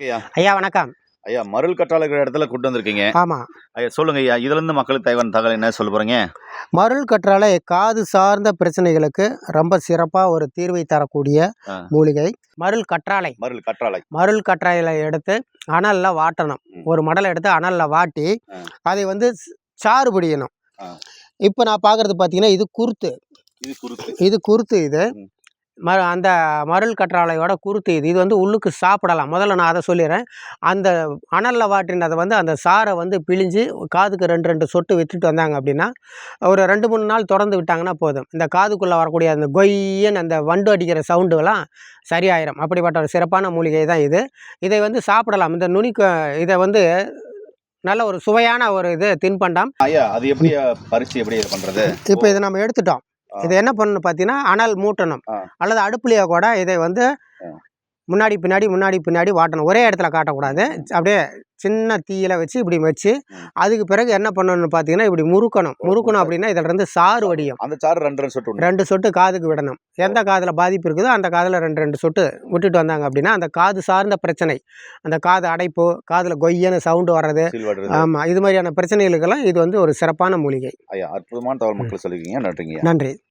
ஐயா ஐயா வணக்கம். ஐயா மருள் கற்றாழை இருக்கிற இடத்துல கூட்டு வந்திருக்கீங்க. ஆமா. ஐயா சொல்லுங்க ஐயா, இதுல இருந்து மக்களுக்கு தேவையான தகவல் என்ன சொல்ல போறீங்க? மருள் கற்றாழை காது சார்ந்த பிரச்சனைகளுக்கு ரொம்ப சிறப்பா ஒரு தீர்வை தரக்கூடிய ஆ, மூலிகை. மருள் கற்றாழை. மருள் கற்றாழை. மருள் கற்றாழையில எடுத்து அனல்ல வாட்டணும். ம். ஒரு மடலை எடுத்து அனல்ல வாட்டி ஆ, அதை வந்து சாறு பிடிக்கணும். ஆ. இப்போ நான் பார்க்கறது பார்த்தீங்கன்னா இது குருத்து. இது குருத்து. இது குருத்து இது. ம். அந்த மருள் கற்றாழையோட குருத்து இது. இது வந்து உள்ளுக்கு சாப்பிடலாம். முதல்ல நான் அதை சொல்லிடுறேன். அந்த அனலில் வாட்டினதை வந்து அந்த சாறை வந்து பிழிஞ்சு காதுக்கு 2 சொட்டு விட்டுட்டு வந்தாங்க அப்படின்னா, ஒரு 2-3 நாள் தொடர்ந்து விட்டாங்கன்னா போதும். இந்த காதுக்குள்ளே வரக்கூடிய அந்த கொய்யன்னு அந்த வண்டு அடிக்கிற சவுண்டுலாம் சரியாயிரும். அப்படிப்பட்ட ஒரு சிறப்பான மூலிகை தான் இது. இதை வந்து சாப்பிடலாம். இந்த இதை வந்து நல்ல ஒரு சுவையான ஒரு தின்பண்டம். ஐயா அது எப்படி பறிச்சு எப்படி இது பண்றது? இப்போ இதை நம்ம எடுத்துட்டோம். ஆ, இதை என்ன பண்ணணும் பார்த்தீங்கன்னா, அனல் மூட்டணும். ஆ, அல்லது அடுப்புலையே கூட இதை வந்து ஆ. முன்னாடி பின்னாடி வாட்டணும். ஒரே இடத்துல காட்டக்கூடாது. அப்படியே சின்ன தீயில வச்சு இப்படி வச்சு, ம். அதுக்கு பிறகு என்ன பண்ணணும்னு பார்த்தீங்கன்னா, இப்படி முறுக்கணும். முறுக்கணும் அப்படின்னா இதிலிருந்து சாறு வடியும். அந்த சாறு 2 சொட்டு விடணும். 2 சொட்டு காதுக்கு விடணும். எந்த காதுல பாதிப்பு இருக்குதோ அந்த காதுல 2 சொட்டு விட்டுட்டு வந்தாங்க அப்படின்னா, அந்த காது சார்ந்த பிரச்சனை, அந்த காது அடைப்பு, காதுல கொய்யன்னு சவுண்டு வர்றது, சீல் வடுறது. ஆமா, இது மாதிரியான பிரச்சனைகளுக்கெல்லாம் இது வந்து ஒரு சிறப்பான மூலிகை. ஐயா அற்புதமான தகவல் மக்கள் சொல்லிருக்கீங்க. நன்றிங்க. நன்றி.